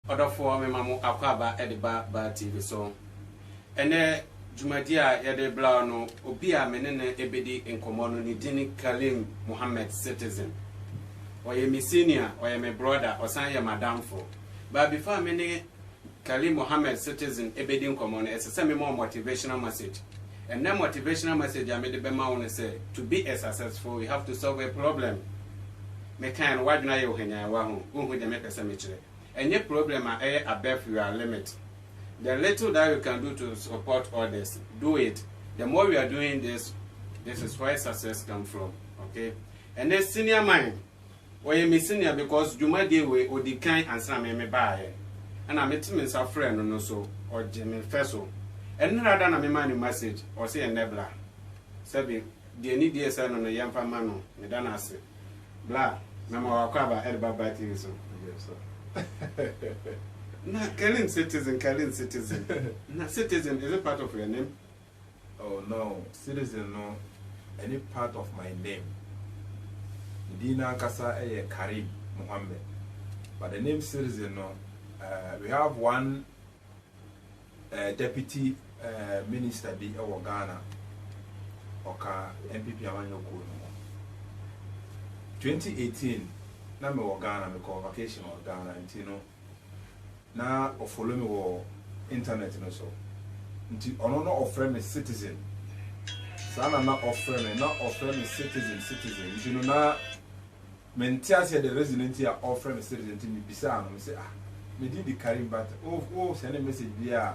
Other for me mamu akwaba ediba ba TV so. Ene Jumadia yede blano obia menene ebedi enkomo no ni dini Kalim Muhammad Citizen. Oye mi senior, oye my brother, osan ye madam for. But before mene Kalim Muhammad Citizen ebedi enkomo no ese me more motivational message. And that motivational message I made the Bema want to say to be a successful, you have to solve a problem. Me can why do you henya wa hu hu de make a and your problem are above your limit. The little that you can do to support others, do it. The more you are doing this is where success comes from. Okay? And the senior mind, or you me senior because you might deal with or the kind and some me buy. And I'm meeting a friend no so or Jimmy Fesso. And rather than a man message or say a nebula. Sabi, the need dear son on a young famano, Medana say. Blah, Mamma Wakaba, Edba Batty so. Yes, sir. Na Kalim Citizen. Na Citizen is a part of your name? Oh no, Citizen no, any part of my name. Dina Kasa Karim Muhammad. But the name Citizen no, we have one deputy minister di Ghana. Oka MPP Amanyoko. 2018, na me Ghana, me call vacation or Ghana, and you know. Na follow me wo internet no so nti ono no offer me Citizen sana na offer me citizen nti no na mentiasia the resident here offer me Citizen nti me bisa no me say me di Karim but send a message via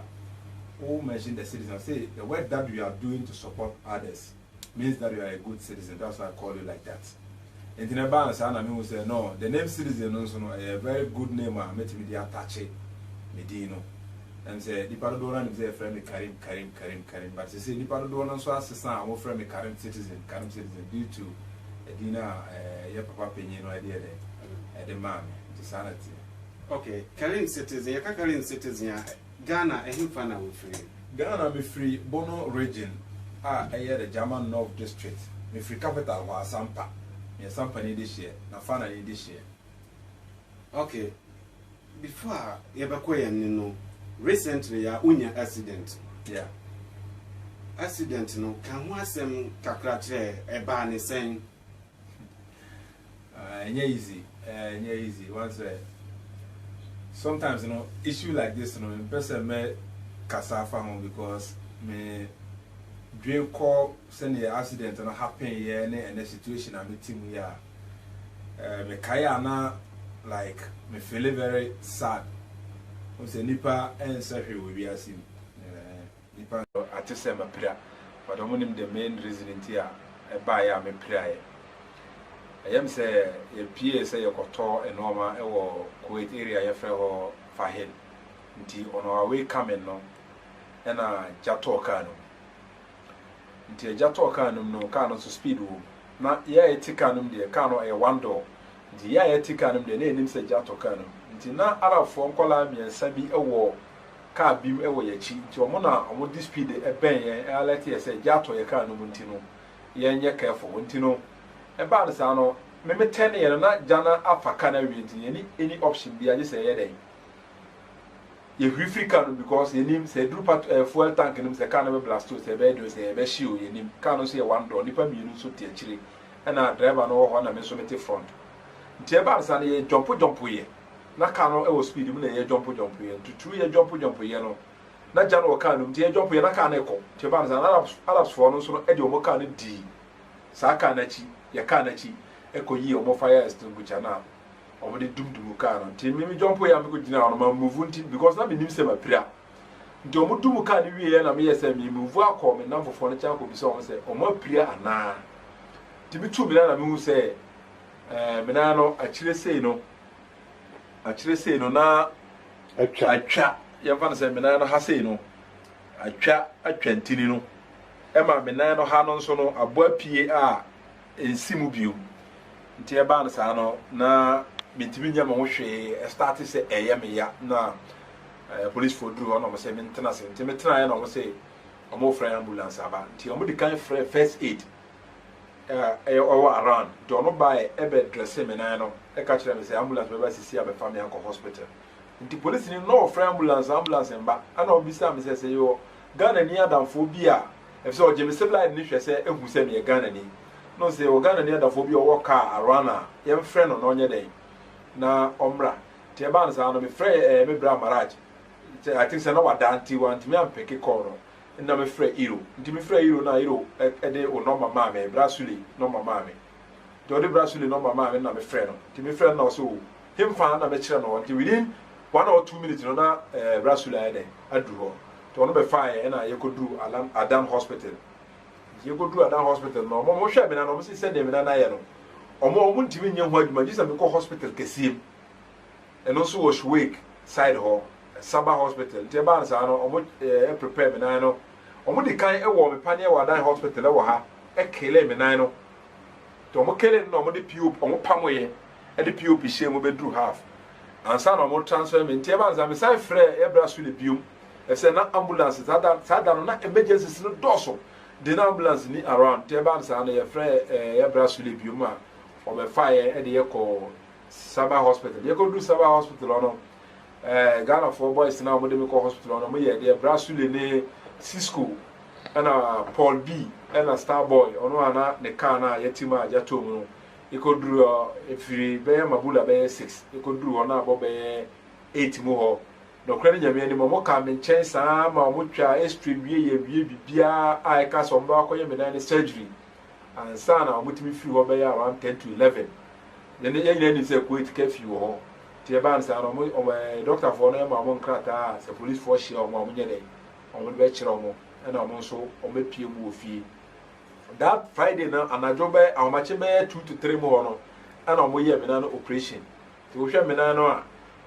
mention the Citizen say the work that you are doing to support others means that you are a good citizen. That's why I call you like that. And in a balance, I mean, say no, the name Citizen also a very good name. I met me the attache Medino. And say the Paradona is a friend Karim. But they say the Paradona so as a more friend Karim Citizen due to a dinner, your papa paying no idea at the man, the sanity. Okay, Karim Citizen, Karim Citizen, Ghana, and him fan will free. Ghana be free, Bono region, the German North District, me free capital was Sampa. Somebody this year, na finally this year. Okay. Before you recently unya accident. Yeah. Accident no can one sem kakratre eba ni sen. Easy. Once sometimes issue like this person may kasafa because me dream call send the accident and happen here and the situation I'm meeting here. Me kaya na like me feel very sad. We say nipa and sorry we be asking. Nipa atese ma prayer. But I want the main reason here e buy am prayer. I am say a PA say your koto e normal e wo Kuwait area ye frɛ ho Fahil. Nti on our way coming no e na jato ka no. Nti jato car no car no so speed wo na ya etika no de car no e one door nti ya etika no de na enim se jato car no nti na arafo nkola miensa bi ewo car bi ewo ya chi nti omo na omo di speed e ben ye alert ye se jato ye car no nti no ye nye careful nti no e ba de sa no me 10 ye na jana afa car na wi nti ye any option bi aje se ye den ye free can because ye nim say drop fuel tank nim say can be blast to say be do say be shield ye nim can say one door nipa mienu so tie chire na driver no ho na me so mete front nti e ba say ye jump ye na can no e wo speed mu na ye jump ye to ye jump ye no na jana o can nti ye jump ye na can na ko nti e ba say Arabs for no so no e de o mo can di sa can na chi ye can na chi e ko yi o mo fire extinguisher na omo de dum car no nti me jump ya me go dina no ma move nti because na me nim se ma pira nti omo dum car ni wie na me yesa me move akọ me na fofo no cha ko bi se omo se omo pira ana nti bi tu bi na me hu se me na no akire sei no na atwa ye fa no se me na no ha sei no atwa ntini no e ma me na no ha no nso no abo apie a ensimu bio nti e ba no sa no na mitimi nya ma ho hwe start se eye me ya na police for do on say maintenance nti me tena ya na o say o mo frɛ ambulance aba nti o mo di kan frɛ first aid o around do no buy e be dress me na no e ka kire me say ambulance be ba sisi abefa me akɔ hospital nti police ni no frɛ ambulance mba ana obisa me sɛ yo Ghana ni adamfo bi a if so Jimmy Sibla ni hwɛ sɛ ehu sɛ me Ghana ni no sɛ o Ghana ni adamfo bi ɔwɔ car arana yɛm frɛ no no nyɛ dɛn na ɔmra te ba no sa no me frɛ me bra maraj I think sɛ na wadanti wanti me ampeke call no na me frɛ Iro nti me frɛ Iro na Iro ɛde o no mama me bra suli no mama me to de bra suli no mama me na me frɛ no nti me frɛ no so him fa na me kyerɛ no nti within 1 or 2 minutes no na bra suli ayɛ adu hɔ to no be fire na yekodu Adan Hospital yekodu Adan Hospital no mo hwɛ me na no mo se sɛ de me na na yɛ no omo ntimi nya ho adwuma gisa me kɔ hospital kesiem eno so was wake side hɔ Saba Hospital te ba nsa no omo prepare me na no omo di kan wɔ me pane wɔ Adan Hospital wɔ ha kele me na no to omo kele no omo de POP omo pamoye de POP hye mo bedru half ansa na omo transfer me te ba nsa me sai frɛ ebra so le biom ese na ambulance sada no na emergency no doso de na ambulance ni around te ba nsa na ye frɛ ebra so le biom a omo fire de ye kɔ Saba Hospital ye ko du Saba Hospital no Ghana for boys now mo de me kɔ hospital no mo ye de ebra so le ne Cisco ana Paul B ana Starboy ono ana ne car na yetima ajato mu no ikoduru efiri be mabula be 6 ikoduru ona abo be 8 mu ho no kra nyame ani mo ka me nchen saa ma mo twa extreme wie bibia ai ka so mba akoye me na surgery ansa na mo timi firi ho be around 10 to 11 then ye ni say ko etika fi ho tie ba ansa no mo doctor for no ma mo nkrata se police for share o mo nye dey o mo be kire o mo na mo so o me pie mu ofie that Friday na anajo be ahomache be 2 to 3 mo no ana mo ye me na operation ti wo hwe me na no a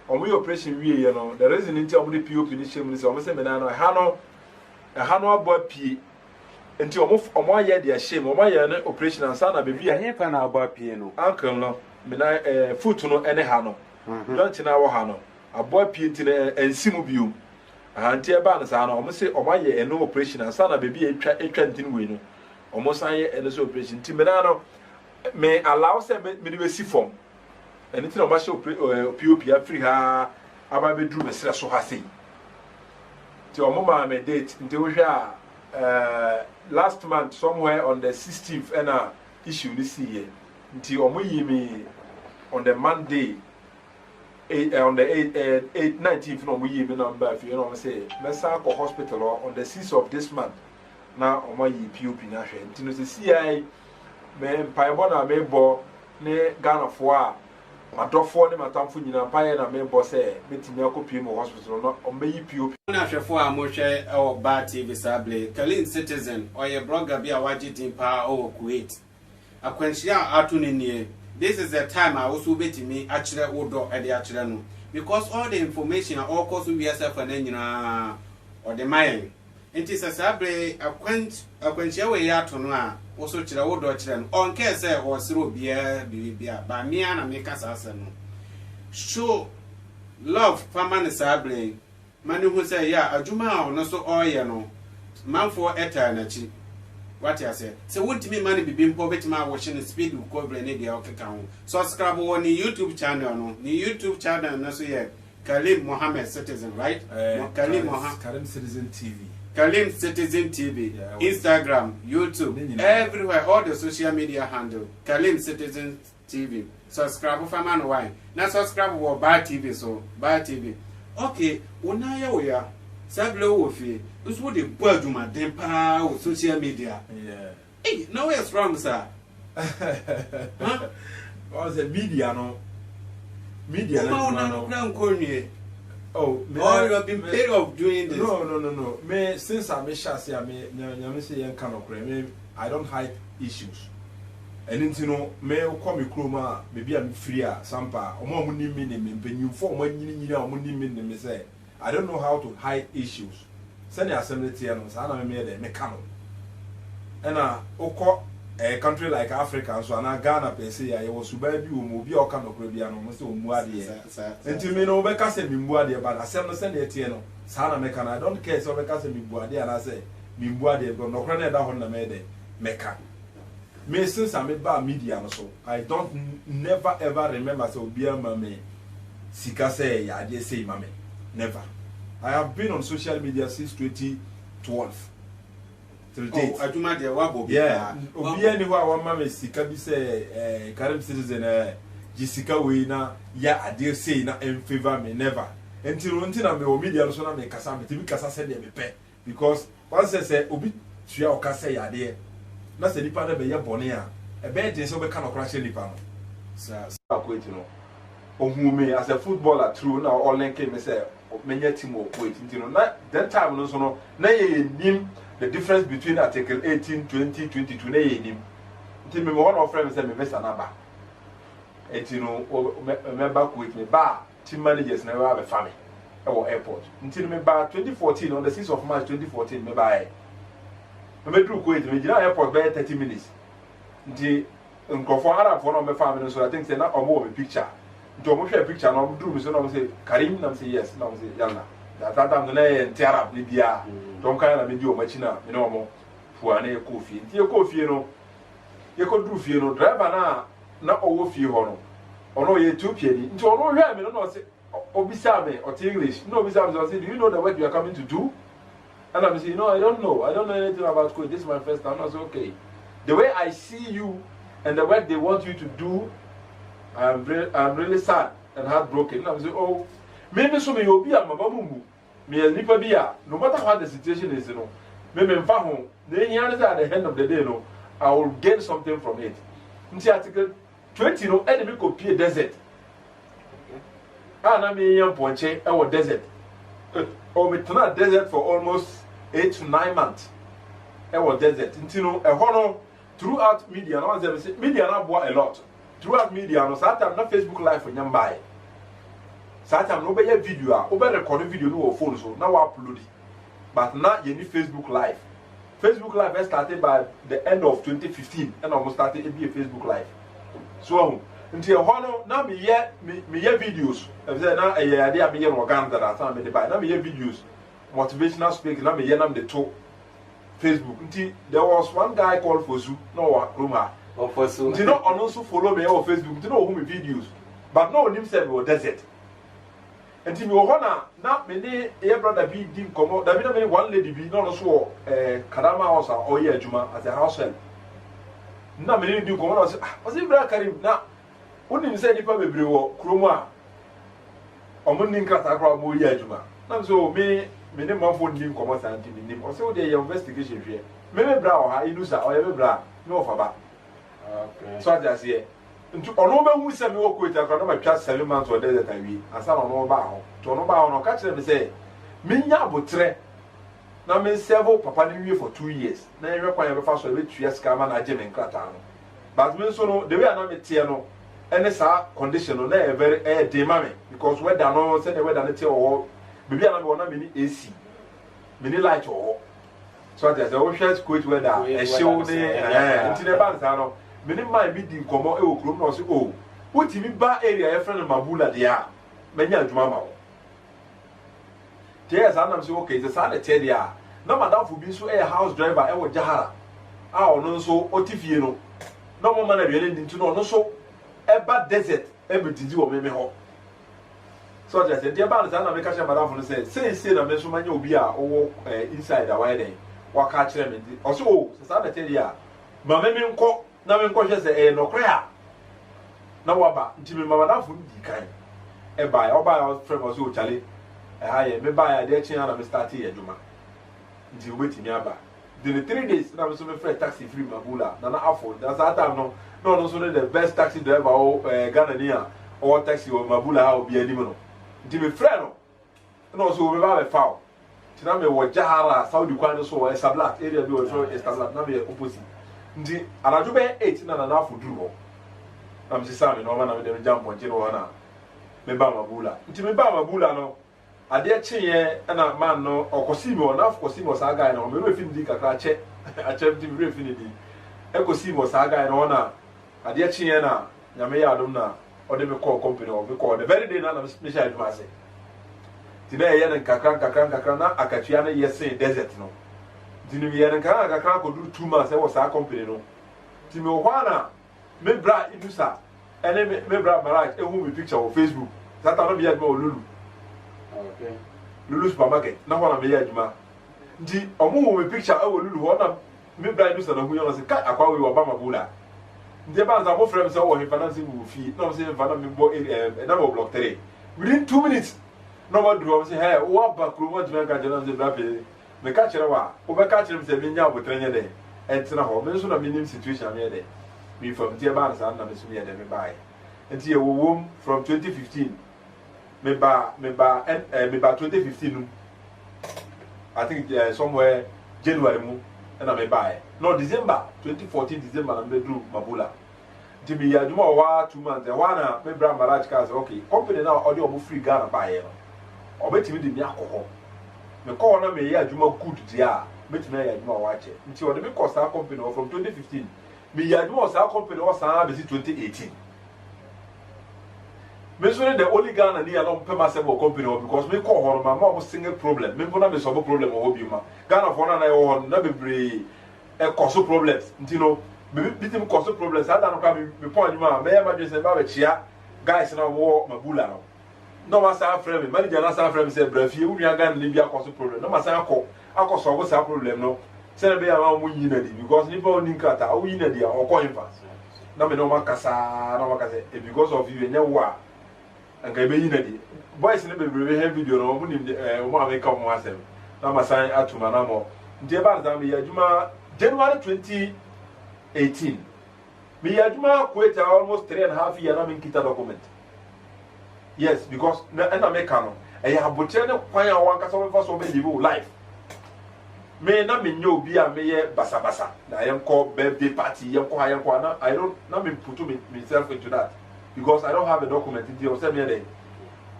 omo ye operation wie ye no the reason nti omo de POP ni hyem ni se omo se me na no ha no abo pie nti omo aye de hyem omo aye na operation ansa na baby a hefa na abo pie no uncle no me na foot no ene ha no don't na wo ha no abo pie nti na ensimu biom ahanti e ba na sa no omo se omo aye eno operation ansa na baby etwa ntin we no omo san ye eno so operation nti me na no me allow se me de be si form anything o ma show POP afri ha aba be dru mesre so ha sei ti o mo ma me date nti wo hwa last month somewhere on the 16th and issue this year nti o mo yi me on the Monday on the 19th no mo yi me number if you know me say mesa ko hospital on the 6th of this month na o mo yi POP na hwe nti no se CI me mpaebo na me bo ne Ghana fo a madofo ne matamfo nyina paye na me bo se betimi akopie mo hospital no o meyi POP na hwefo a mo hwe o ba TV sable Kalin Citizen o ye blogger bi a waje din pa o Kuwait akwanhia atu ne nie this is the time I also betimi akire wodo e de akire no because all the information all course we yourself na nyina o de mayen enti sable akwanhia we ya atu no a wo so kire wodo akire no on ke se o siro bia ba mia na me kasa ase no show love famane sable mani hu say ya adwuma a no so oye no manfo eta na chi what you say se wontimi mani bibi mpo betima wo hye speed ko bre ne dia okeka ho subscribe wo ni YouTube channel no ni YouTube channel na so ye Kalim Mohammed Citizen right Kalim Mohammed Kalim Citizen TV Kalim Citizen TV yeah, Instagram YouTube everywhere all the social media handle Kalim Citizen TV subscribe for man why na subscribe wo Ba TV so Ba TV okay una ya wo ya sable wo fi uso de bo adwuma den pa o social media yeah hey no way wrong sir huh was the media no oh you have been paid of doing this no me since I me shasi me say yen kan okre me I don't hide issues and you know me ko me kroma me bia me free a sampa omo ni me ne me mpanyimfo omo nyini omo ni me ne me say I don't know how to hide issues send the assembly no sa na me dey me kano and okọ a country like Africa so na Ghana per se ya wo suba bi o mo bi o ka nokro bia no mo se o mu ade enti me no be ka se mi mu ade ba asem no se na etie no sa na me ka na I don't care so be ka se mi bu ade ana se mi bu ade go nokro na da ho na me dey me ka me since I me ba media no so I don't never ever remember so bia ma me sika say ya dey say mame never. I have been on social media since 2012 till date. Oh, aduma de wa bo bi. Yeah, obi ani ho a wa mame sika bi say Karim Citizen jisika we na ya ade say na in favor me never. Until na me o media so na me kasa me tibi kasa say dey me pe because once say obi tua o kasa ya ade na say nipa na be ye bone a e be dey so be kan okra hye nipa no. Sir, Kuwait no. Ohu me as a footballer through now all link me say many team of Kuwait no na that time no so no na ye nim the difference between article 18 20 22 na ye nim nti me one of friends say me visa na ba enti no me ba Kuwait me ba team managers na we have family e wo airport nti me ba 2014 on the 6th of March 2014 me ba me through Kuwait me gina airport by 30 minutes nti nkofo Arab for no me family so I think say na omo me picture nti omo hwe picture na omo do me so na omo say Karim na me say yes na omo say yalla that time na e Arab ni bia don kan na me di omo achi na me na omo fuana e kofi nti e kofi no ye ko dru fie no driver na owo fie ho no ono ye Ethiopia ni nti ono hwe me no say obisa me o English no obisa me say do you know the work you are coming to do and I say no I don't know anything about Kuwait this is my first time I say okay the way I see you and the work they want you to do, I'm really sad and heartbroken. And I'm saying, oh, maybe so me obi am babumu. Me nipa bia, no matter what the situation is, you know, maybe mfa ho. Then at the end of the day, no, I will gain something from it. Nti article 20 no, enemy copy desert. Na me yam ponche e wo desert. O me tana desert for almost 8 to 9 months. E wo desert. Nti no, e ho no throughout media, no one say media na boa a lot. Throughout media, no Saturday na Facebook live for nyambai. Saturday no be video a, o be record video no phone so na we upload it. But now you need Facebook live. Facebook live started by the end of 2015 and almost started to be a Facebook live. So until hono na me videos. I say na e ade me no Uganda that time me dey buy. Na me videos motivational speaking na me na me dey talk Facebook. There was one guy called Fosu, no Roma. Oh, Fosu. Do not also follow me on Facebook. Do not who me videos, but no himself was desert. And me ohona na me ne e brother be dim komo. That mean one lady be no so Kadama house or ye Juma as a house help. Na me ne dim komo na say was it brother Karim na woni say nipa bebre wo kroma. Omo nin krata kra mo ye Juma. Na so me ne manfo nim komo santi nim o say o dey investigation hwe me bra o ha inusa o ye me bra me ofa ba okay so that say ntu ono ba hu se me wo ko ita kra no ma twa 7 months o desert awi asa no no ba ho to no ba ho no ka kire me say me nya abotre na me serve papa ni wie for 2 years na ye kwa ye be fa so be tua ska ma na je me nkrata no but me so no the way na me tie no any sa condition no na e very dey ma me because weather no say the weather na tie o bibi ana me wona me ni AC me ni light o so that the ocean squid weather e show ne nti ne ba nsa no me ni man bi di nkomo e wo krom no so o wotimi ba area e friend Mabula de a menya adwuma ma wo tie as anam so okay the side tie de a na madam fu bi so e house driver e wo Jahara a ono so otifie no no mo man aduane ndi ntu no ono so e ba desert e betiji wo me ho so that the dear band na make sure madam for say na me so manya obi a owo inside a why den wa ka kire me o so o say na tell ya ma me nko na me nko hwe say no kra na wa ba nti me madam for di kan e ba o ba friend o so chale e ha ye me ba ya de chin na me start ye adwuma nti o betimi aba the 3 days na me so me free taxi free Mabula na afford that time no so the best taxi driver o Ghana ni a o taxi o Mabula ha obi ani no nti me frɛ no so we ba be foul nti na me wo Jahara Saudi kwan so e Sablat area bi wo so e Sablat na me opposite nti anadwo be 8 na na afoduru ho na me sisa me no ma na me dem jam ponje no na me ba Mabula nti me ba Mabula no ade cheye na man no okosi me na okosi me sa guy na me no fin di kakra che ache di me fin di ekosi me sa guy no na ade cheye na nyame ya adom na or they call company or we call the very day na me share adwuma se ti na ye na kakran na akatua na ye say desert no ti no ye na kakran ko do 2 months e was our company no ti me ho na me bra idusa ene me bra maraj e hu me picture on Facebook that no be adwuma Lulu okay Lulu supermarket na ho na me adwuma ndi omo wo me picture e wo Lulu ho na me bride so na hu yo no se ka akwa we Obama bula ndi ba za mo frame se wo he finance wo fi na se fana me bo na mo block 3 within 2 minutes no ma do say hey wo ba kru mo dwuma ka jena se bra pe me ka kire wa wo be ka kire me se me nya abotranye de entina ho me so na minim situation me de me from tie ba na na me so me de me buy enti e wo from 2015 me ba 2015 I think somewhere January mu na me buy no December 2014 December na me do Mabula di me ya juma wa 2 months e wa na me bra marriage cars okay company na odi obo free Ghana buy no obetimi di me akọ me call na me ya juma good dia betimi ya juma wa che nti odi me call sa company from 2015 me ya juma sa company o sa be 2018 me so the only Ghana ni along pay myself company because me call her ma mo single problem me bona me solve problem o bi ma Ghana for na e na bebre e cause problems nti no me bitim cause problems ada no ka me point ma me ma dwe se ba be chia guys na wo Mabula no ma sa frame me manager na sa frame say bra fie wo nua Ghana ni bia cause problem no ma sa akọ solve sa problem no se na be ya ma mo yina di because ni ba oni nkata o yina di o ko infa na me no ma kasa because of you enya wo a anka be yina di boys ne be he video no mo nim mo ameka mo asem na ma san atuma na mo ntie ba za me ya juma January 2018 me ya juma Kuwait almost 3.5 years na me kita document yes because na make no e ya botre ne kwan a wan kasa we so be live life me na me nyo obi a me ye basa na yenko birthday party yenko ha yenko na I don't na me put myself into that because I don't have a document in the same day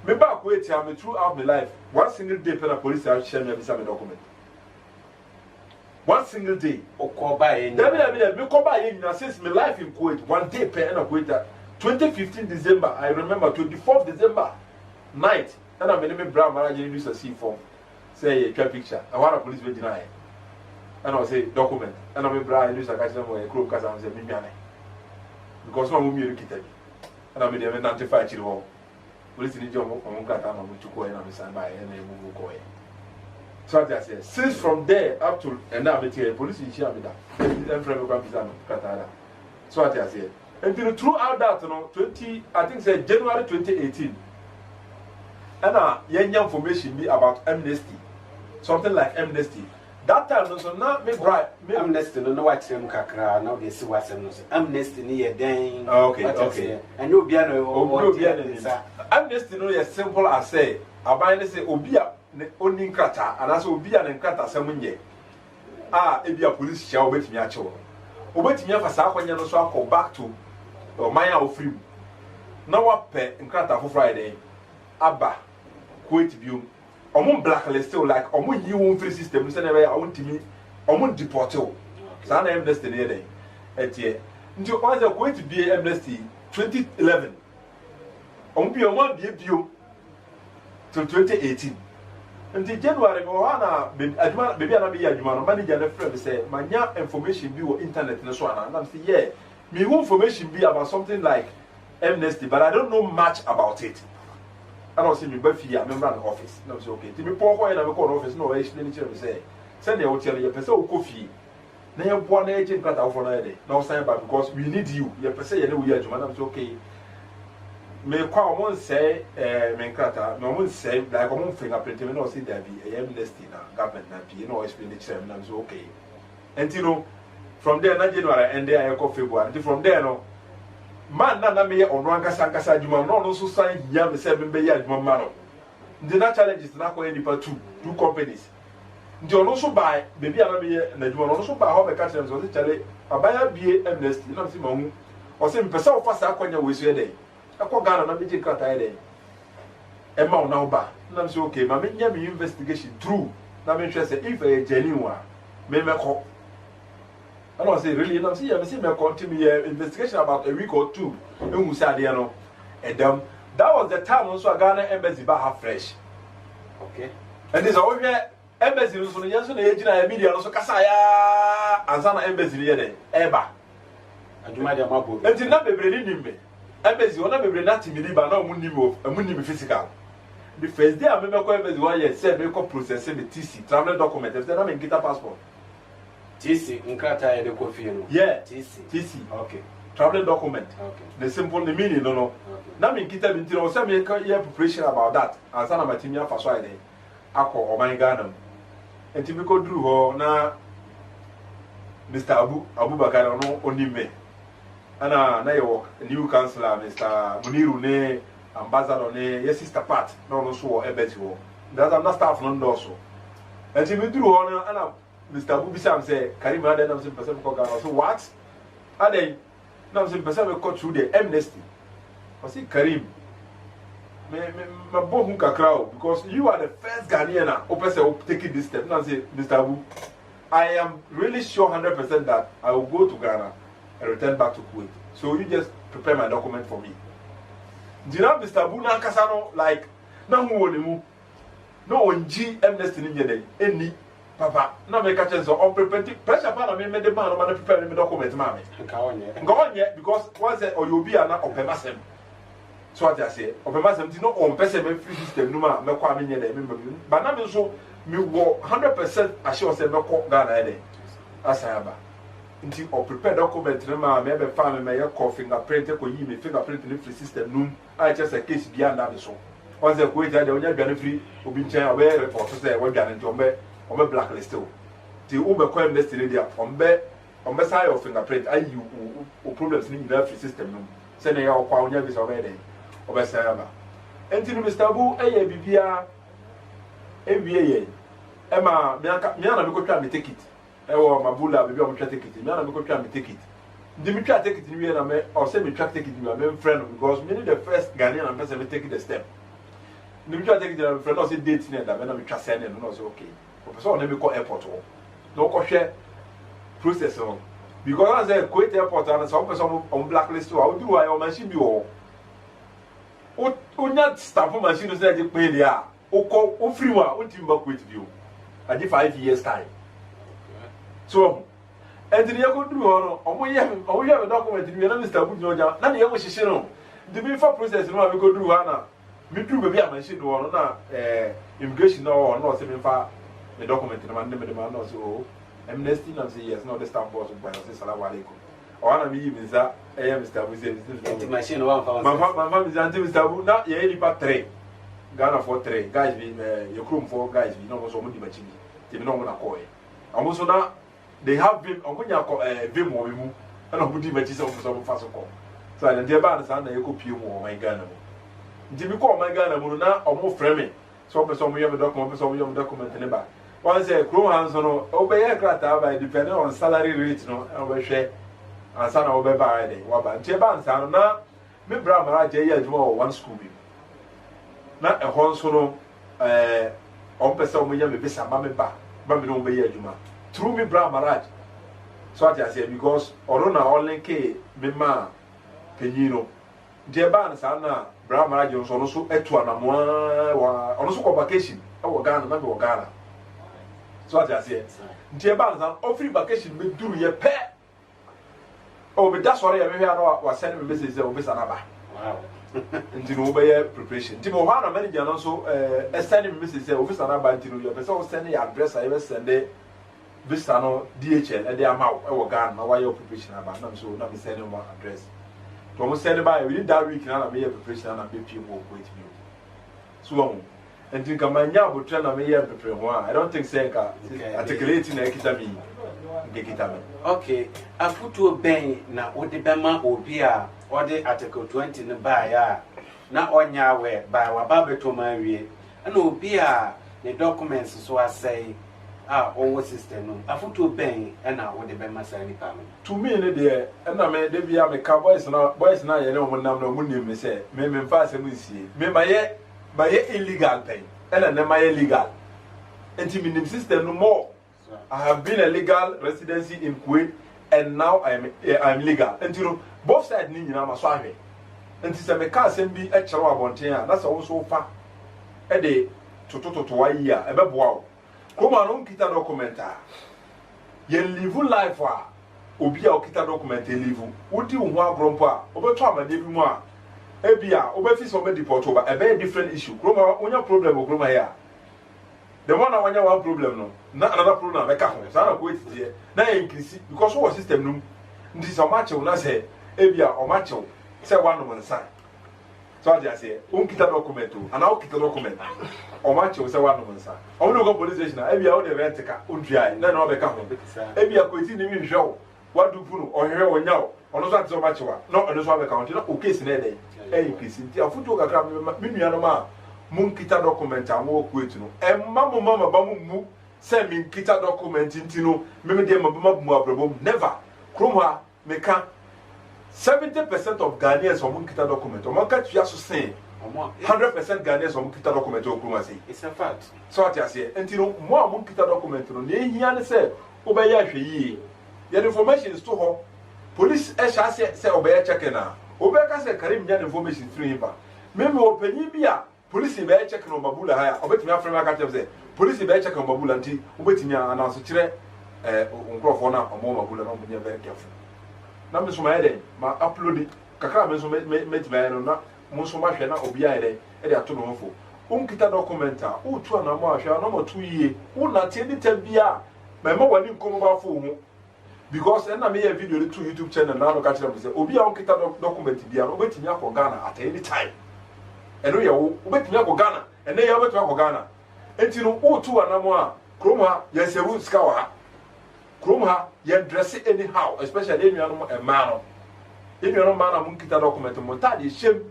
me back Kuwait I me throughout my life one single day for the police have share me a document one single day o ko ba yen me ko ba yen since my life in Kuwait one day per na Kuwait 2015 December I remember 24th December night and I me bra marriage use a C form say a picture I want a police be deny and I say document and I me bra use a catch them or a group cause I say me because no me you and I made them identify chiro police ni job on kata na mo chuko na me san ba e na emu go e so I say since from there up to and now me tell police in share me that them friend go visa kata da so I say and throughout that no 20 I think say January 2018 and yenya information be about amnesty something like amnesty that time no so na me bribe me amnesty no wa tirem kakra na de si wasem no amnesty ni ye den okay and you bia no amnesty no is simple as say aban ne say obi a oni nkrata anase obi a ne nkrata sam nye ebi a police chia obetimi a chewo obetimi afa sa akwanya no so akọ back to manya ofrim na wa pe nkrata for Friday aba Kuwait biom omo blacklist like omo yi won free system se na be ya wontimi omo deport o sa na amnesty ne dey etie nti o za Kuwait bi amnesty 2011 omo bi omo bi biom till 2018 nti January go na aduma bebi ana be ya aduma no manager na friend say manya information bi wo internet ne so ana na say yeah me information bi about something like amnesty but I don't know much about it. I don't see me buffy a member of the office. No, it's okay. Timmy Poko and I call office, no explaining to say. Send the hotel your person coffee. Now you one agent cut out for a day. No sign back because we need you. Your person, you know, we are madam. It's okay. Me call one say, Menkata, no one say, like one fingerprint, you know, see there be a amnesty now, government, you know, explain to them, it's okay. And you know, from there, not January, and there I go February. From there, no. Man na me on ranka sankasa adwuma no so san hia me se be ya adwuma ma no the challenges na ko any part two companies ndi ono so buy baby ana me na adwuma no so buy ho be catch them so chale abaya bie amnesty na se ma hu o se mpesa o fa sa akwanya we so dey akọ Ghana na be je krata dey e ma o na o ba na se okay ma me nya me investigation through na me hwe se if a genuine me ko I don't say really, you see, I see me continue investigation about a week or two. And we said, you know, and that was the time also Ghana embassy back fresh. Okay. And there's always embassy so the Janson agent media also Kasaya and Sana embassy here. Eba. And you might have my book. And did not be ready in me. embassy ona bebre na timidi ba na omunni physical. The first day I remember going embassy one year say me ko process me TC travel document if na me get passport. TC nkrata de ko fie no. Yeah, TC. Okay. Travel document. Okay. The simple the meaning no. Okay. Na me kita bi ntino say me ka year preparation about that. Ansa na matimi afa so ide. Akọ oman Ghana. Enti bi ko duru ho na Mr. Abubakar no onime. Ana na yo new councillor Mr. Muniru ne ambassador ne yes sister Pat no no so ebeti ho. That am not staff no ndo so. Enti bi duru ho na ana Mr. Abu Bisam say Karim Aden am say person ko Ghana. So what? Aden na say person we cut through the amnesty. I say Karim me bohu kakra because you are the first Ghanaian who person taking this step. Now say Mr. Abu, I am really sure 100% that I will go to Ghana and return back to Kuwait. So you just prepare my document for me. Do you know Mr. Abu na kasano like na hu wonimu no onji amnesty ni nyede eni papa na me ka chenso on prepare pressure pa na me de man no prepare me document ma me nka onye because once oyobi ana opemasem. So what I say, opemasem ti no on person me free system no ma me kwa me nyede me ba na me so me wo 100% assure say me ko Ghana ede asaba nti o prepare document no ma me be fa me ye ko fingerprint ko yi me fingerprint ni free system num I just a case bi anda me so once ko ita de onya dwane free obi nchen obe report say we dwane nti ombe blacklist o ti o be ko amnesty ni dia ombe say your fingerprint ayi o problems ni na free system num say na ya kwa onya bi so obe de obe say aba enti no Mr. Abu eye bibia ewie ema me ana me ko twa me ticket ewo mabula bebi o twa ticket me ana me ko twa me ticket ndi me twa ticket ni na me o say me twa ticket ni me friend because me the first Ghanaian person me take the step ndi me twa ticket na friend o say date ni da me na me twa send no say okay o person na me ko airport o no ko hwe process on because as a Kuwait airport and some person on blacklist o do why o machine bi o nya staff machine no say dey pay dia o free wa o team back with you at 5 years time so and the go do no omo ye document ni na Mr. Abu Nyoja na ye mo hihye no the before process no we go do na me do be a machine no na immigration no no say me fa the document no man me no so amnesty na say yes no the staff boss go say salamu alaikum o na me yi Mr. Mr. Abu say the machine one fa mama Mr. Abu na ye ni pa 3 Ghana for 3 guys be your room for guys be no so mo di machibi te me no na ko e amuso na they have been omunya ko vim wo mu na mo di machi so fa so ko so and dey ba na sa na ye ko pie mu o my Ghana mo ndi mi ko o my Ghana mo na o mo frame me so person mo yem document ne ba one say kro han so no o be ye krata ba depending on salary rate no o be hwe ansa na o be ba dey wa ba ndi ba nsa no na me bra mara je ye adwuma o one school bi na e hon so no on pese o mo yem be sa ba me no be ye adwuma through me bra maraj so I say because orona olenke me ma penyino de ba na sa na bra maraj so no so etu anamo wa ono so ko vacation e wo Ghana na be wo Ghana so I say de ba na sa offer vacation me duru ye pe o be da sore ye me hia no wa send me message say o be sa na ba wow nti no be preparation nti mo ha na manager no so send me message say o be sa na ba nti no ye be so send your address I be send visa no DHL e dey amount e wo Ghana na why your preparation about na so na me send my address to mo send by within that week na me your preparation na be pie mo wait me so am and think am nya abotre na me your prepare ho I don't think say ka articulate na kita mi ngekita me okay afutuo ben na ode bema obi a ode article 20 ne ba ya na onya we ba wa ba beto man wie na obi a the documents so asay our system no afuto ben na wo de be masani pa me to me ne de na me de bia me ka boys na ye ne mo nam na mo nim me say me mfa asem nsie me ma ye illegal pen na na ma ye legal enti me nim system no more I have been a legal residency in Kuwait and now I'm legal enti no both side ni nyina ma so ahwe enti se me ka asem bi e kire wa bonten a na se wo so fa e de totototo wa yi a e be boa wo Kuma no kita documenta ye live life a obi a okita document e live wodi wo ho abrompo a obeto amade bi mu a ebia obefi so be deport over a very different issue kroma onya problem o kroma here the one na one problem no na another problem na be ka ho sa na ko etie na increase because what system no ndi so ma chew na say ebia o ma chew say one no nsa so I just say unkita document and now kita document o ma chew say one no nsa o no go police station ebia o de rent ka ondua na na o be ka ho ebia ko eti ni mi hwe o wadu funu o hwe o nya o ono so ati so ma chewa no ono so be ka ho na o case na dey increase nti afutu kakra me nua no ma munkita document awo kuetu no emma mo mama ba mu se minkita document nti no me de mabama bu abrabom never kroma me ka 70% of Ghanaians are munkita document o maka tua so sen 100% Ghanaians are munkita document o kroma say it's a fact so ati ase nti no mo a munkita document no na ehia ne se obeya hwe yi your information is to ho police e sha se obeya check na obeka se Karim nya information through him ba me opanyi bia police be check no mabula haya obetimi afrema ka tell say police be check no mabula nti obetimi ananso kire nkrofo na omo mabula na omo nya very careful na me so ma ede ma upload kakra me so metime no na mo so ma hwe na obi ayede e de ato no mfo unkita document a utu na mo ahwe na mo tu yie una tie ni tabia ma ma wani nkomo ba fo hu because na me video to YouTube channel na no ka kire mo say obi a unkita document bia no obetimi akọ Ghana at any time eno ye wo obetimi akọ Ghana ene ye obetimi akọ Ghana enti no utu anamo a kroma ye seru ska wa kroma ye dress anyhow especially enuanom ema no enuanom ma na munkita document mo ta de shem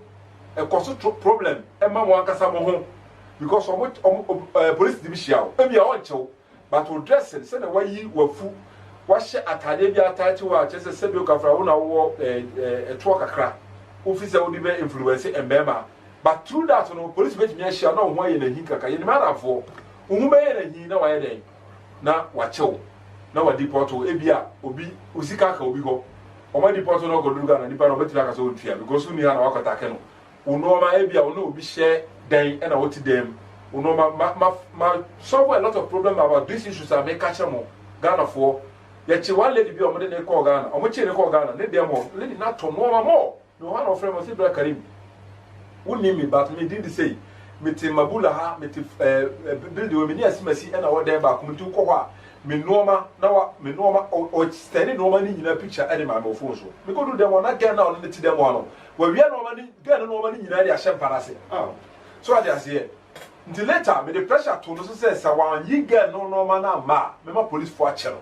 e koso problem ema mo ankasa mo ho because police division e bia on chew but o dress se na wayi wafu wahye atade bia atachi wa chese sebi o kafra wo na wo eto kakra officer wo di be influence embema but through that no police bet me share na ho aye na hin kaka ye ni marafo ohun be ye na hin na wa ye den na wa chew na wa deport o ebia obi osika ka obi ho o ma deport no go duga na nipa no betira ka so otua because uni ha na wakota ke no uno ma ebia uno obi share den e na woti dem uno ma solve a lot of problem about these issues are make catch mo Ghana for ye chi one lady bi o mo de ne call Ghana o mo chi ne call Ghana ne dem o lady na to no ma mo no one of friend mo say bra Karim woni me but me did say me te mabula ha me te build we me ni asimasi e na wo dem ba ko me tu ko ho a me noma na wa me noma o stand noma ni nyina picture e de ma mo phone so me go do dem na get na on ne ti dem no wa wi noma ni get noma ni nyina de a shem parase so I just here until later me the pressure to no so say sa wan yi get no noma na ma me ma police for a chero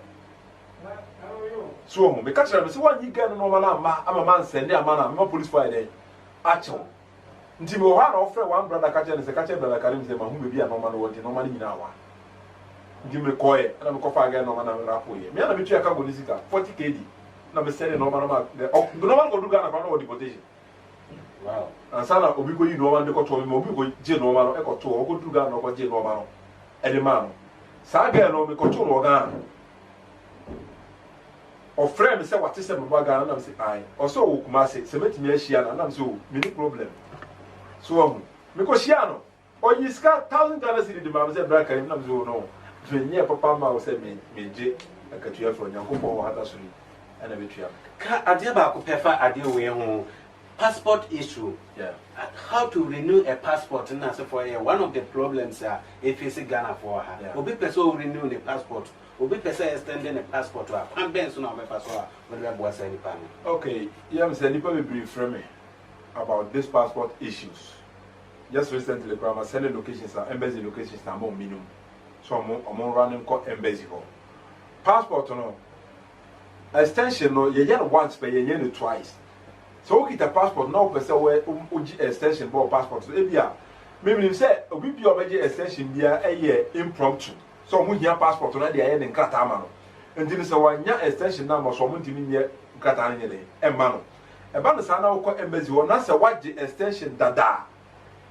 so mo me catch am say wan yi get no noma na ma ama man send am na me ma police for a dey a chero nti me ho na offer one brother catch am say catch brother Karim say ma hu be bia noma no wo de noma ni nyina wa Gimre koye na me kofa aga no na rapo ye me na me tuya ka go nisika 40 kg na me sell no ma no ma go do Ghana na deportation wow ansana obi go yi no ma de ko to me obi go je no ma no e ko to o go do Ghana ko je no ma no e de ma no sa ga no me ko to no Ghana o friend say what is say me ba Ghana na me say ai o so wo kuma say metimi ahia na me say o me ni problem so me ko hia no o yi ska 1000 Ghana cedi de ma me say bra Karim na me say no Venye papa ma o se meje akatua fro nyankopon wa hata sori ana betua ka ade ba ko pefa ade we ho passport issue yeah how to renew a passport na so for one of the problems if you see Ghana for her obi person renew the passport obi person extending the passport wa kwan ben so na obi pass wa we dey boa say nipa no okay yeah say nipa be brief from me about this passport issues just recently I'm sending locations embassy locations na more minimum so I'm running called embassy ho passport no extension no ye yen once but ye yen twice so we get a passport now person we extension for passport so e bia me say obi bi obeje extension bia eye impromptu so mo hia passport na dia ye ne nkrata ama no ntini se wanya extension na mo so mo ntini nye nkrata na nye le e ma no e ba no sa na wo embassy ho na se waje extension dada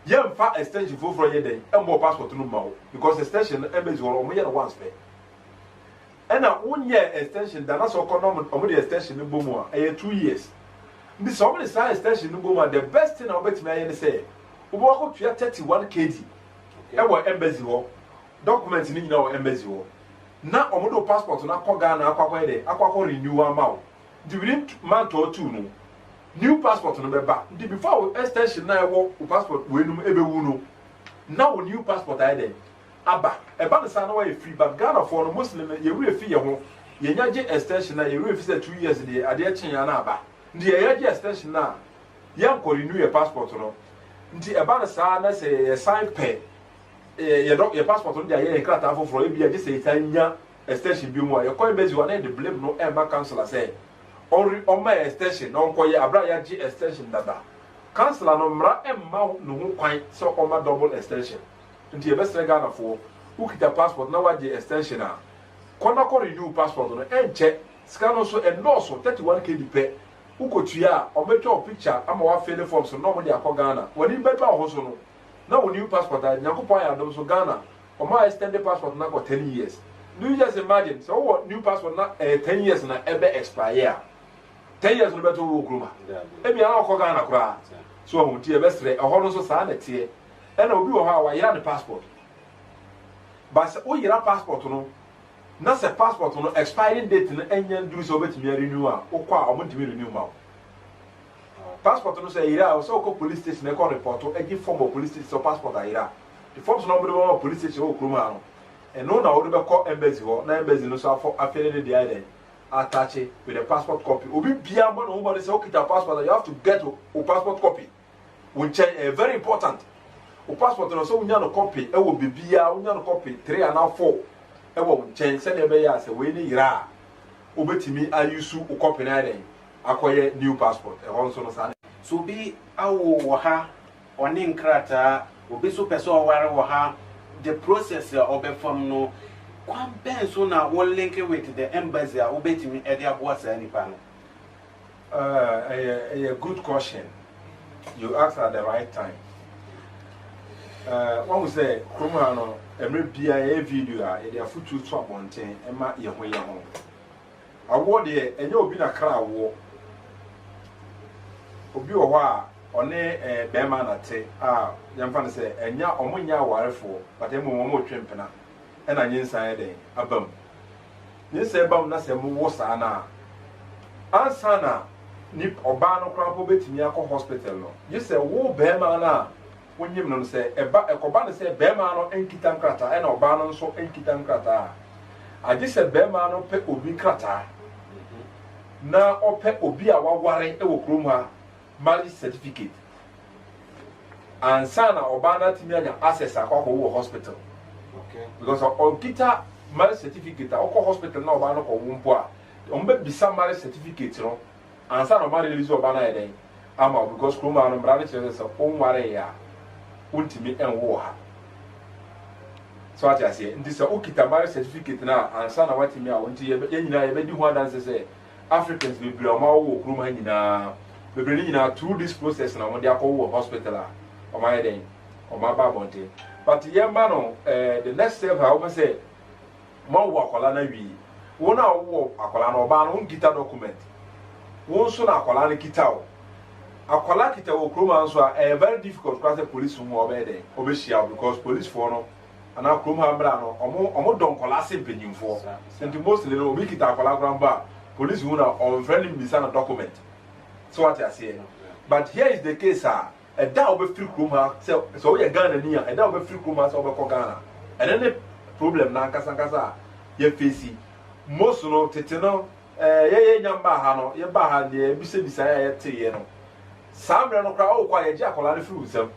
yemfa extension foforo ye den embo passport no mawo because extension embassy wo omo ye no once pay ena wonye extension da na so kono omo the extension no bomu a 2 years ndi so omo the extension no bomu the best thing na obetimi aye ne say obo ko tua 31 kg e wo embassy wo document ni nyina wo embassy wo na omo do passport na ko Ghana akwa de akwa renewal mawo di within month or two no new passport no beba ndi before extension na ewo passport we num ebewu no now new passport aide aba eba no sa na we free but Ghana for no muslim ye we fi ye ho ye nya je extension na ye we fi say 2 years de ade chen ya na aba ndi ye je extension na ye ko renew your passport no ndi eba no sa na say ye sign pay ye passport no dia ye krata afoforo e bia je say tanya extension bi mu a ye ko embassy wa na de blame no emba councilor say on my extension on koye abra ya gi extension dada councilor no mra emma no ho kwan so on ma double extension nti e best Ghana for who kita passport na wa gi extension a kona ko renew passport no enche scan no so endorse 31k dipe ukotua o betwa picture ama wa fill form so no mo dia ko Ghana woni betwa ho so no na wo new passport a nyakopon ya dom so Ghana o ma extended passport na go 10 years do you just imagine so what new passport na 10 years na ebe expire 10 years no beto wo kroma e bia na ko Ghana kura so ho tie besre e ho no so saa na tie e na obi wo ha wa yira the passport but se o yira passport no na se passport no expiring date no enya nduru so betimi renew a wo kwa o mo ntimi renew ma passport no se yira so ko police station e ko report e gi form of police station so passport a yira the forms no mo police station wo kroma no e no na wo be ko embassy ho na embassy no so afere de dia attach it with a passport copy. Obi bia mo no nobody say okay your passport you have to get a passport copy. Which is very important. O passport no so unya no copy e wo bibia unya no copy 3 and 4 e wo nchen se na be ya se we ni yira obetimi ayusu o copy na den akoye new passport e ho so no sa so bi awo wo ha oni nkrata obi so person o ware wo ha the process of from no kwan ben so na wo link with the embassy a obetimi e dia boa sa nipa no a good question you asked at the right time. One would say Kromano every BIA video a their foot to swap on ten and my your way home. I wore there and you'll be a crowd war. Obi wa on a bearman at say, young fan say, and ya on 1 year wire for, but then more trimpena. And I inside a bum. You say bum, that's a Mosana. Ansana nip Obano Crampo Betimiako Hospital. You say, wo bearman. When you know, say, a cobana say, Bermano and Kitan Krata, and Obano so and Kitan Krata. I just said, Bermano pe Obi Krata. Now, or pe Obi a warring Ewokruma marriage certificate. And Sana Obana Timian access a hospital. Okay. Because on Kita marriage certificate, Oko hospital now, Obano or Wumpua. On be some marriage certificate, you know, and Sana marriage release Obana then. Ama because Kruma and Brother says, oh, Maria. Ultimate and war. So I say, this is a Okita marriage certificate now, and son of what me I want to hear, but then I do one dance say Africans will be a more room we bring in through this process now when they are called hospital or my day or my babonte. But the young man, the next step I always say, more work on we won't walk a colano ban won't get a document. Won't soon a colani kitao. Akwala kita wo kroma nso a very difficult class police who obede obehia because police for no ana kroma ambra no omo don kola sempanyimfo and mostly no obi kita akwala gramba police who na on friendly bisa na document so what I say but here is the case a da obe free kroma so we Ghana ni a da obe free kroma so obe ko Ghana and then the problem na nkasa ye face most no tete no ye nyamba ha no ye ba ha ne bisa ya ye no Sambre no crowd kwa ye akola ne free usam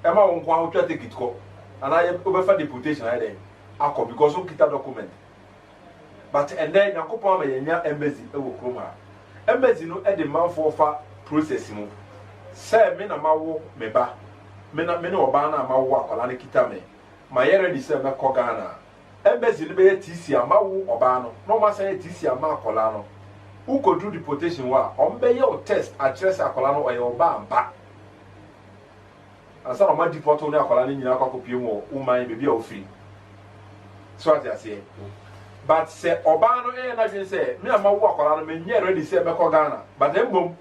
e ma won kwa hotwa ticket ko ana ye obefa deportation I dey akọ because on kita document but and then yakopon ma ye nya embassy e wo kroma embassy no e de man for fa process mu say me na mawo me ba me na oba na mawo akola ne kita me ma ye ready say me ko Ghana embassy no be TC amawo oba no ma say TC ama akola no who could do deportation wa ombe your test address akola no oye oba ampa asa no ma deport no akola ni nyina akọ pie mu o man bebi o free so what I say but say oba no na dwen say me ama wo akola no me nye ready say me ko Ghana but dem bom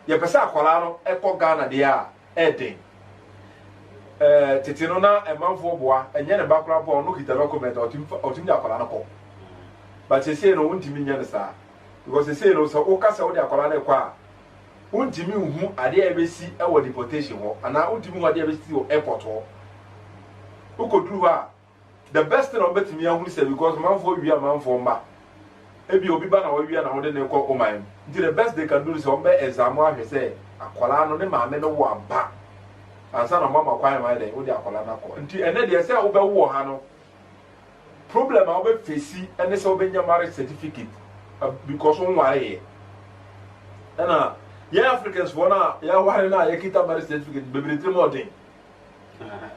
ye pese akola no e ko Ghana de a den tete no na emanfo boa enye ne bakura bo no kita document otim akola no ko but say no wontimi nya ne sa because they say no so o kasa o de akola na kwa untimi hu ade e besi e wo deportation ho ana untimi hu ade e besi wo airport ho ukoduru ha the best thing obetimi ahuru say because man for wi man for mba ebi obi ba na wo wi na wo de ne ko oman nti the best they can do is ombe exam ahwe say akola no ne maame no wo aba ansa na mama kwan ma de wo de akola na ko nti ene de say wo be wo ha no problem a wo be face ene say wo be nya marriage certificate because one why na yeah Africans for na yeah why na ya kita marriage certificate be be more thing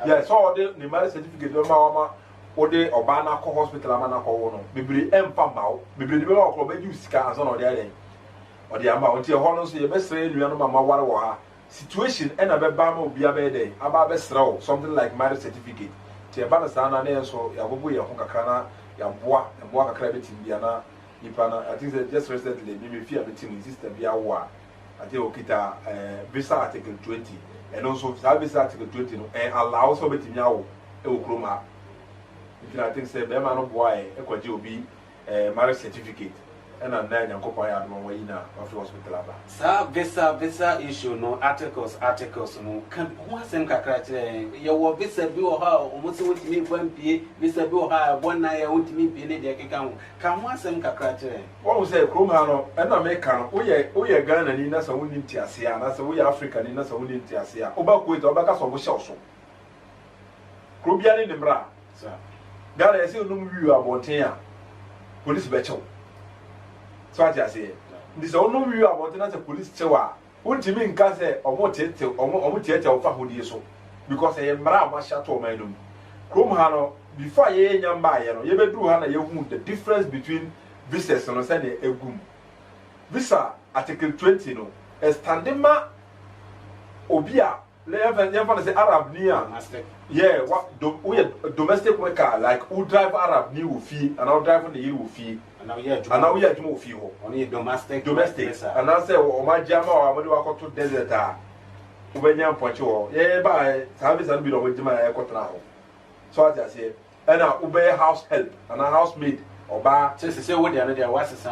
yeah so the marriage certificate ma ode oba na ko hospital ama na ko wo no bibiri emfa mawo bibiri de be wa ko be ju sika anso na ode aden ode amba onti ho no so ye be sere nua no mama ware wo ha situation e na be ba ma obi aba dey aba be sere something like marriage certificate ti e ba na sana na enso ya gogo ye ho kakra na ya boa kakra be timbia na nipa na I think that just recently me fear be team sister bia wo a ate okita visa article 20 and also visa article 20 no allow so be timia wo e wo kroma. If I think say be man no boy e kwaje obi marriage certificate and na nyankopon ya adom wa yina of hospital aba sa visa issue no articles no kan ho asem kakra kire ye wo visa bi wo ha o mo se wotimi kwampie visa bi wo ha bona ya wotimi pie ne de keka ho kan ho asem kakra kire wo say kroma no e na me kan wo ye Ghana ni na sa woni ntiase a na sa wo ye Africa ni na sa woni ntiase a oba Kuwait oba ka so bo hye so krobia ni mbra sa Ghana yesi onum wi abonten a police be chew so ati ase ndi so onum wi abonten na police chew a untimi nka se omo tete ofa hodie so because e mra ma shato man num krom ha no before ye nyamba ye no ye bedu ha na ye hu the difference between visas no say na egum visa article 20 no estandema obi a le even say Arab niya yeah what we domestic worker like who drive Arab ni wo fi and now drive the wo fi and now we are juma wo fi ho only domestic and now say o ma jama o amode wa koto desert a wo benya mpoche wo yeah ba service and be no jima e kotra ho so ati say and now wo be house help and a housemaid oba say wo dey another was say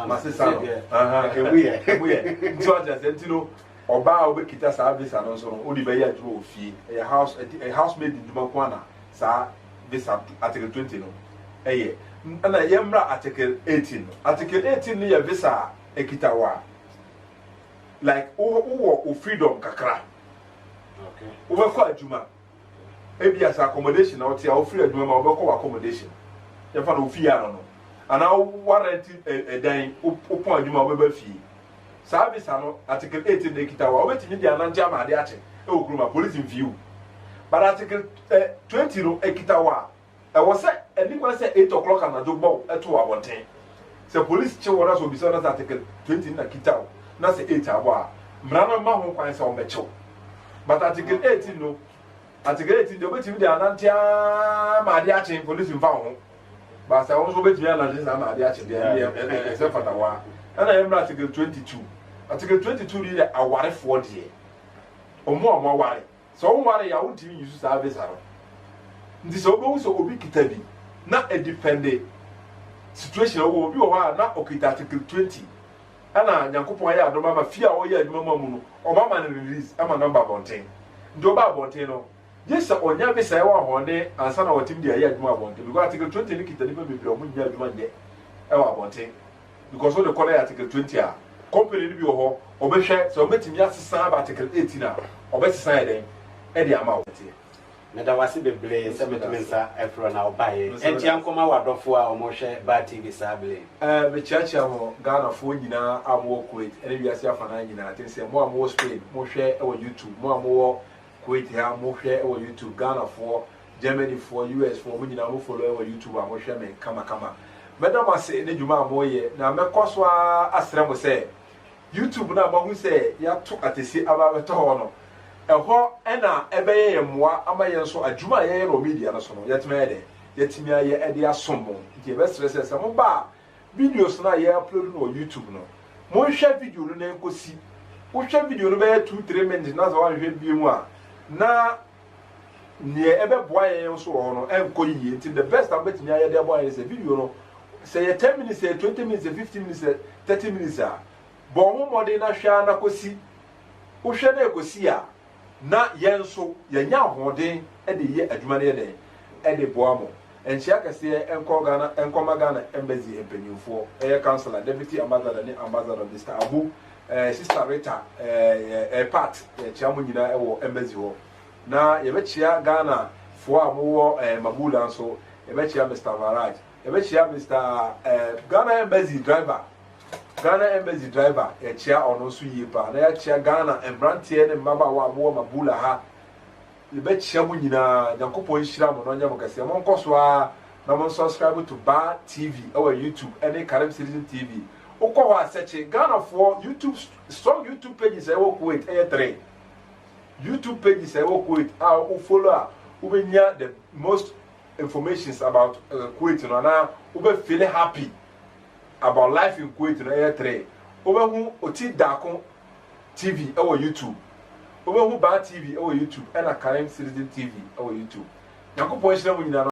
we so ati say ntino oba obekita service anonso no odi be ya duro ofie a housemaid duma kwana sa visa article 20 no na yemra article 18 no article 18 ni ya visa ekitawa like o freedom kakra okay o ko aduma ebi as accommodation na o ti a o free aduma ma o ko accommodation ya fa no ofie ano no ana warranty dan o pon aduma o be fie service ano article 18 de kitawa obetimi dia nanti amade ache e okuruma police view but article 20 no ekitawa e wo say eni kwa say 8 o'clock na jogbo eto abonten say police che wora so bisa na article 20 na kitawa na say 8 abo a mrana ma ho kwan say o mecho but article 18 no article 18 de obetimi dia nanti amade ache police mfa ho ba say won so obetimi ananti na amade ache de say fatawa ana yemra article 22 article 22 ni aware for de omo ware so on ware ya untimi use service aro ndi so obo so obi kitabi na e depend situation obi o ha na okita article 20 ana nyankopon ya adoma ma fia o ya aduma mamu no oba ma na release ama number bonten ndi oba bonten no yes onya be sai wa hone ansa na watim de ya aduma bonten because article 20 ni kitani be bebre o mu nya aduma de e wa bonten because all the corner article 20 a company bi ho obehwe so metimi asesa ba article 18 a obesesa eden e de ama wote na da wase beble se metimi nsa efro na obaye enti ankoma wadofo a omohwe ba TV sable me chiachi ho Ghana fo nyina amwo Kuwait ene biase afana nyina atense mo amwo Spain mo hwe e wo YouTube mo amwo Kuwait ha mo hwe e wo YouTube Ghana fo Germany fo US fo mo nyina mo follow e wo YouTube a mo hwe me kama madam ase ne djuma amoye na mekoso asrem se YouTube na ba hu se ya to atesi aba beto ho no eho ena ebeye yemwa amaye nso adwuma ye no media no so no yetime aye ede asomo nti be stress se mo ba videos na ye upload no YouTube no mo hwe video no na enkosi wo hwe video no be 2-3 minutes na za wa hwe bi mu a na nie ebe boa ye nso ho no enko yiye nti the best ambetime aye de boa ye se video no say 10 minutes, 20 minutes, 15 minutes, 30 minutes. Bon, more than a share na kosi. wohwɛ na ekosi a na yɛn so yɛnya ahoɔden de yɛ adwuma no yɛ den de boa mo enchia kɛseɛ nkɔma Ghana embassy mpanyinfoɔ ɛyɛ councillor deputy ambassador ne ambassador Mr. Abu sister Rita part yɛkyia mo nyinaa ɛwɔ embassy hɔ na yɛbɛkyia Ghana foɔ a mowɔ Mabula nso yɛbɛkyia Mr. Varaj yɛbɛkyia Mr. Ghana embassy driver yɛkyia ɔno nso yie pa na yɛkyia Ghana mbranteɛ ne mmabaawa a mowɔ Mabula ha yɛbɛkyia mo nyinaa Nyankopɔn nhyira mo no nyɛ mo kɛseɛ monkɔ so a na mo subscribe to Bar TV ɛwɔ YouTube ɛne Karim Citizen TV wokɔ hɔ a sɛkye Ghana for YouTube strong YouTube pages ɛwɔ Kuwait ɛyɛ 3 YouTube pages ɛwɔ Kuwait a wo follow a wobɛnya the most informations about Kuwait no na wobɛ feel happy about life in Kuwait no ɛyɛ 3 wobɛhu oti dako TV ɛwɔ YouTube wobɛhu Bar TV ɛwɔ YouTube ɛna Karim Citizen TV ɛwɔ YouTube Nyankopɔn hyira mo nyinaa